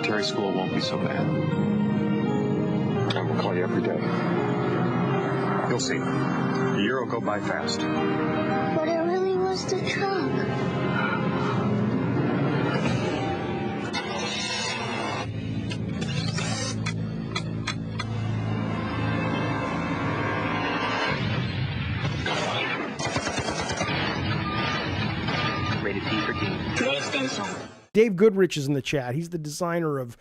military school won't be so bad. And we'll call you every day. You'll see. The year will go by fast. But it really was the truck. Rated P for teen. Dave Goodrich is in the chat. He's the designer of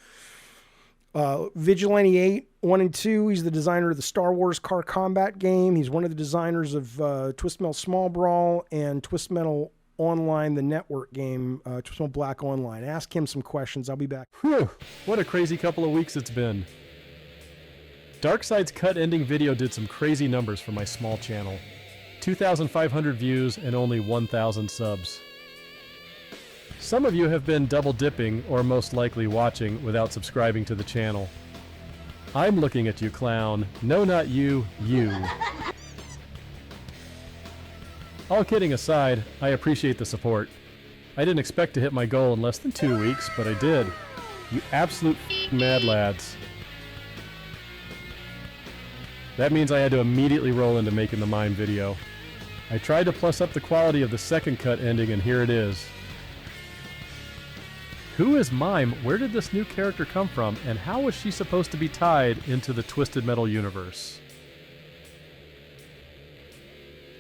Vigilante 8, 1 and 2. He's the designer of the Star Wars car combat game. He's one of the designers of TwistedMetal Small Brawl and TwistedMetal Online, the network game, TwistedMetal Black Online. Ask him some questions. I'll be back. Whew, what a crazy couple of weeks it's been. Darkside's cut ending video did some crazy numbers for my small channel. 2,500 views and only 1,000 subs. Some of you have been double dipping or most likely watching without subscribing to the channel. I'm looking at you, clown. No, not you, you. All kidding aside, I appreciate the support. I didn't expect to hit my goal in less than 2 weeks, but I did. You absolute mad lads. That means I had to immediately roll into making the Mime video. I tried to plus up the quality of the second cut ending, and here it is. Who is Mime? Where did this new character come from? And how was she supposed to be tied into the Twisted Metal universe?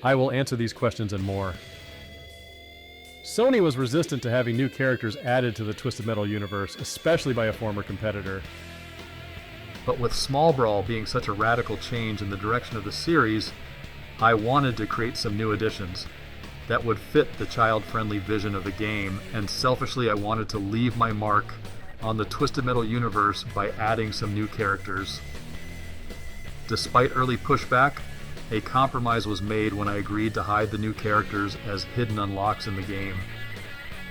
I will answer these questions and more. Sony was resistant to having new characters added to the Twisted Metal universe, especially by a former competitor. But with Small Brawl being such a radical change in the direction of the series, I wanted to create some new additions that would fit the child-friendly vision of the game, and selfishly I wanted to leave my mark on the Twisted Metal universe by adding some new characters. Despite early pushback, a compromise was made when I agreed to hide the new characters as hidden unlocks in the game.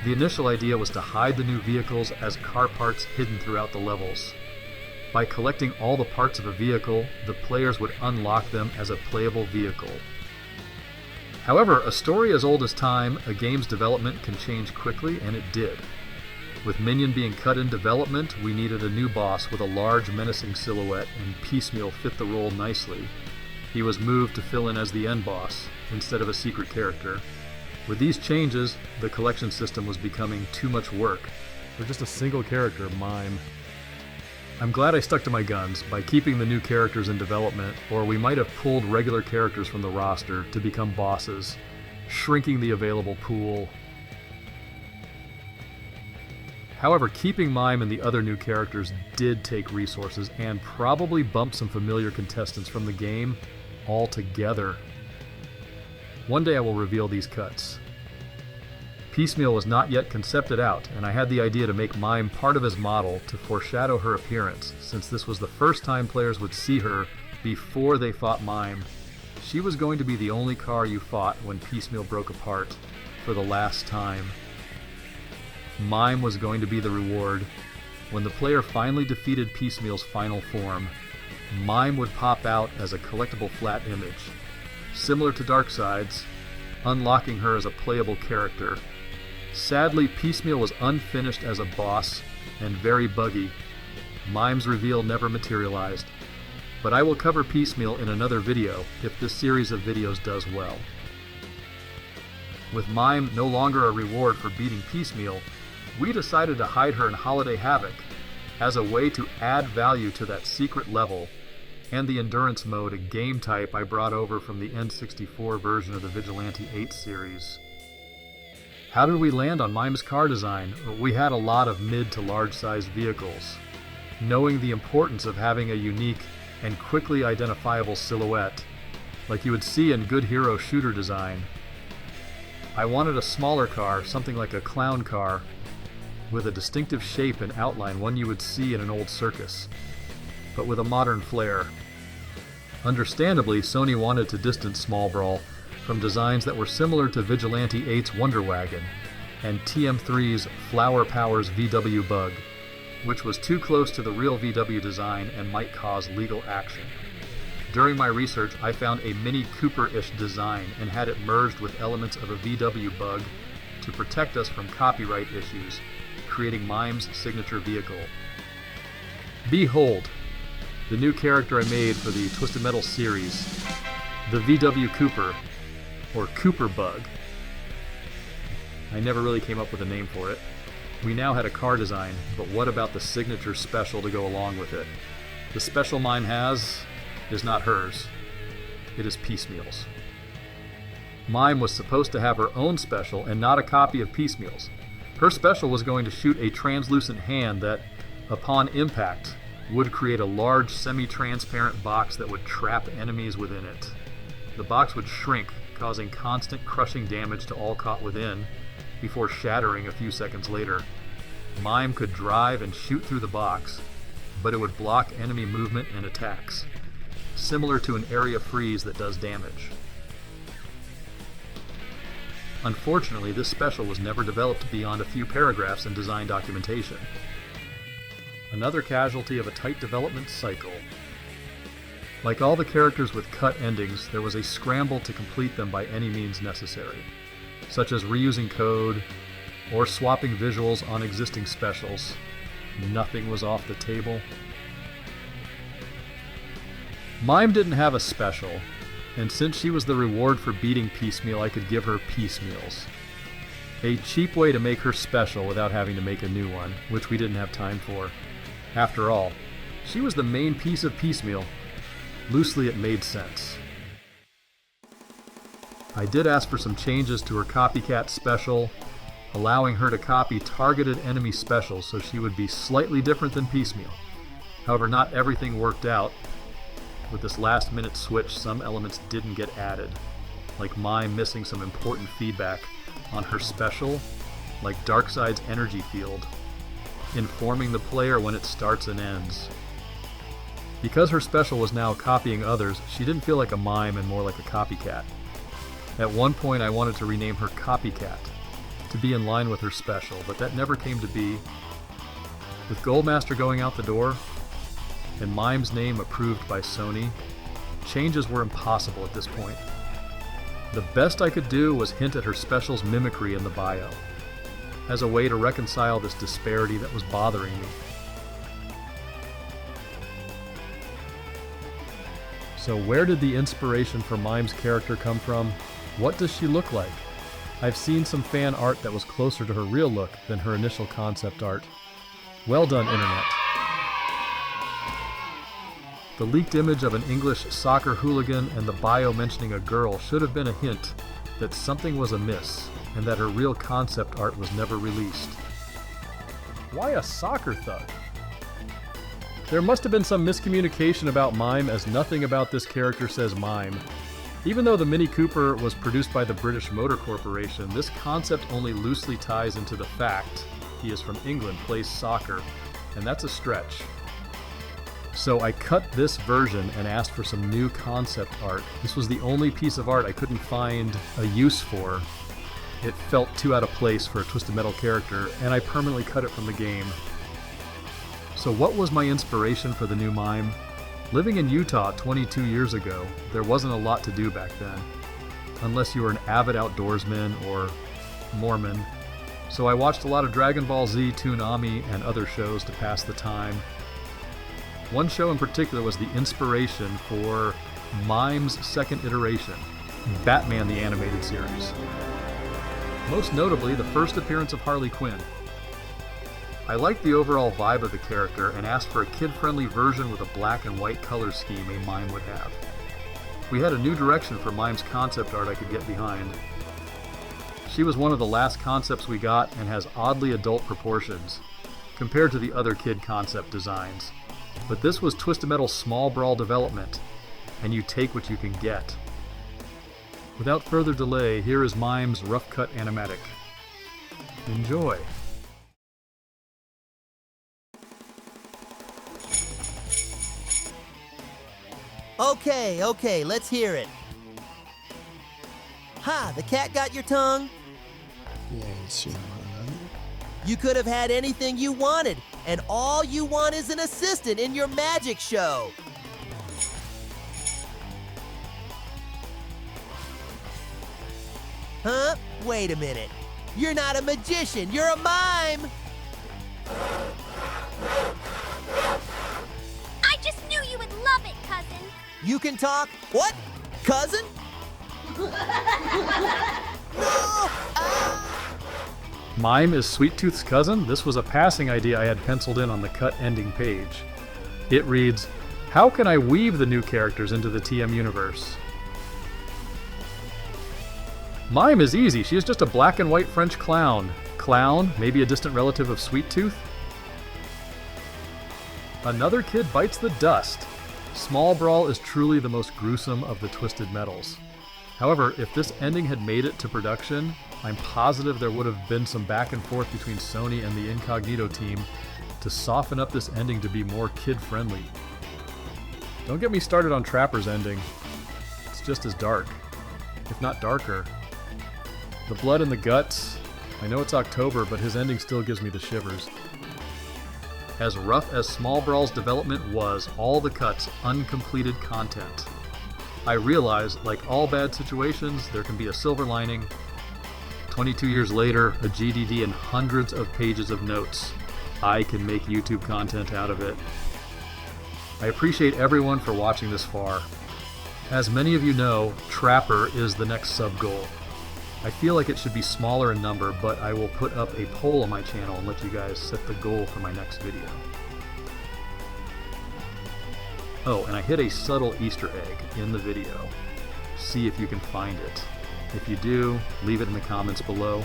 The initial idea was to hide the new vehicles as car parts hidden throughout the levels. By collecting all the parts of a vehicle, the players would unlock them as a playable vehicle. However, a story as old as time, a game's development can change quickly, and it did. With Minion being cut in development, we needed a new boss with a large, menacing silhouette, and Piecemeal fit the role nicely. He was moved to fill in as the end boss, instead of a secret character. With these changes, the collection system was becoming too much work for just a single character, Mime. I'm glad I stuck to my guns by keeping the new characters in development, or we might have pulled regular characters from the roster to become bosses, shrinking the available pool. However, keeping Mime and the other new characters did take resources and probably bumped some familiar contestants from the game altogether. One day I will reveal these cuts. Piecemeal was not yet concepted out, and I had the idea to make Mime part of his model to foreshadow her appearance, since this was the first time players would see her before they fought Mime. She was going to be the only car you fought when Piecemeal broke apart, for the last time. Mime was going to be the reward. When the player finally defeated Piecemeal's final form, Mime would pop out as a collectible flat image, similar to Darkside's, unlocking her as a playable character. Sadly, Piecemeal was unfinished as a boss and very buggy. Mime's reveal never materialized, but I will cover Piecemeal in another video if this series of videos does well. With Mime no longer a reward for beating Piecemeal, we decided to hide her in Holiday Havoc as a way to add value to that secret level and the endurance mode, a game type I brought over from the N64 version of the Vigilante 8 series. How did we land on Mime's car design? We had a lot of mid to large sized vehicles. Knowing the importance of having a unique and quickly identifiable silhouette, like you would see in good hero shooter design, I wanted a smaller car, something like a clown car, with a distinctive shape and outline, one you would see in an old circus, but with a modern flair. Understandably, Sony wanted to distance Small Brawl from designs that were similar to Vigilante 8's Wonder Wagon and TM3's Flower Powers VW Bug, which was too close to the real VW design and might cause legal action. During my research, I found a Mini Cooper-ish design and had it merged with elements of a VW Bug to protect us from copyright issues, creating Mime's signature vehicle. Behold, the new character I made for the Twisted Metal series, the VW Cooper, or Cooper Bug. I never really came up with a name for it. We now had a car design, but what about the signature special to go along with it? The special Mime has is not hers. It is Piecemeal's. Mime was supposed to have her own special and not a copy of Piecemeal's. Her special was going to shoot a translucent hand that, upon impact, would create a large semi-transparent box that would trap enemies within it. The box would shrink, causing constant crushing damage to all caught within, before shattering a few seconds later. Mime could drive and shoot through the box, but it would block enemy movement and attacks, similar to an area freeze that does damage. Unfortunately, this special was never developed beyond a few paragraphs in design documentation. Another casualty of a tight development cycle. Like all the characters with cut endings, there was a scramble to complete them by any means necessary, such as reusing code or swapping visuals on existing specials. Nothing was off the table. Mime didn't have a special, and since she was the reward for beating Piecemeal, I could give her Piecemeal's. A cheap way to make her special without having to make a new one, which we didn't have time for. After all, she was the main piece of Piecemeal. Loosely, it made sense. I did ask for some changes to her copycat special, allowing her to copy targeted enemy specials so she would be slightly different than Piecemeal. However, not everything worked out. With this last-minute switch, some elements didn't get added, like Mime missing some important feedback on her special, like Darkseid's energy field, informing the player when it starts and ends. Because her special was now copying others, she didn't feel like a Mime and more like a copycat. At one point I wanted to rename her Copycat, to be in line with her special, but that never came to be. With Goldmaster going out the door, and Mime's name approved by Sony, changes were impossible at this point. The best I could do was hint at her special's mimicry in the bio, as a way to reconcile this disparity that was bothering me. So where did the inspiration for Mime's character come from? What does she look like? I've seen some fan art that was closer to her real look than her initial concept art. Well done, Internet. The leaked image of an English soccer hooligan and the bio mentioning a girl should have been a hint that something was amiss and that her real concept art was never released. Why a soccer thug? There must have been some miscommunication about Mime, as nothing about this character says Mime. Even though the Mini Cooper was produced by the British Motor Corporation, this concept only loosely ties into the fact he is from England, plays soccer, and that's a stretch. So I cut this version and asked for some new concept art. This was the only piece of art I couldn't find a use for. It felt too out of place for a Twisted Metal character, and I permanently cut it from the game. So what was my inspiration for the new Mime? Living in Utah 22 years ago, there wasn't a lot to do back then, unless you were an avid outdoorsman or Mormon. So I watched a lot of Dragon Ball Z, Toonami, and other shows to pass the time. One show in particular was the inspiration for Mime's second iteration, Batman the Animated Series. Most notably, the first appearance of Harley Quinn. I liked the overall vibe of the character and asked for a kid-friendly version with a black and white color scheme a Mime would have. We had a new direction for Mime's concept art I could get behind. She was one of the last concepts we got and has oddly adult proportions, compared to the other kid concept designs. But this was Twisted Metal's small brawl development, and you take what you can get. Without further delay, here is Mime's rough cut animatic. Enjoy! Okay, let's hear it. Ha, the cat got your tongue? Yes, Your Honor. You could have had anything you wanted, and all you want is an assistant in your magic show. Huh? Wait a minute. You're not a magician, you're a mime! You can talk. What? Cousin? No! Ah! Mime is Sweet Tooth's cousin? This was a passing idea I had penciled in on the cut ending page. It reads, how can I weave the new characters into the TM universe? Mime is easy. She is just a black and white French clown. Clown, maybe a distant relative of Sweet Tooth? Another kid bites the dust. Small Brawl is truly the most gruesome of the Twisted Metals. However, if this ending had made it to production, I'm positive there would have been some back and forth between Sony and the Incognito team to soften up this ending to be more kid-friendly. Don't get me started on Trapper's ending. It's just as dark, if not darker. The blood and the guts. I know it's October, but his ending still gives me the shivers. As rough as Small Brawl's development was, all the cuts, uncompleted content. I realize, like all bad situations, there can be a silver lining. 22 years later, a GDD and hundreds of pages of notes. I can make YouTube content out of it. I appreciate everyone for watching this far. As many of you know, Trapper is the next sub-goal. I feel like it should be smaller in number, but I will put up a poll on my channel and let you guys set the goal for my next video. Oh, and I hid a subtle Easter egg in the video. See if you can find it. If you do, leave it in the comments below.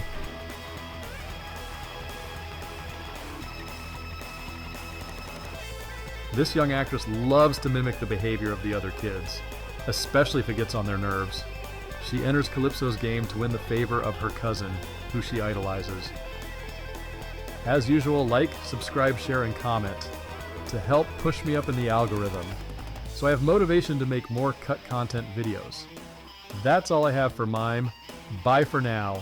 This young actress loves to mimic the behavior of the other kids, especially if it gets on their nerves. She enters Calypso's game to win the favor of her cousin, who she idolizes. As usual, like, subscribe, share, and comment to help push me up in the algorithm, so I have motivation to make more cut content videos. That's all I have for Mime. Bye for now.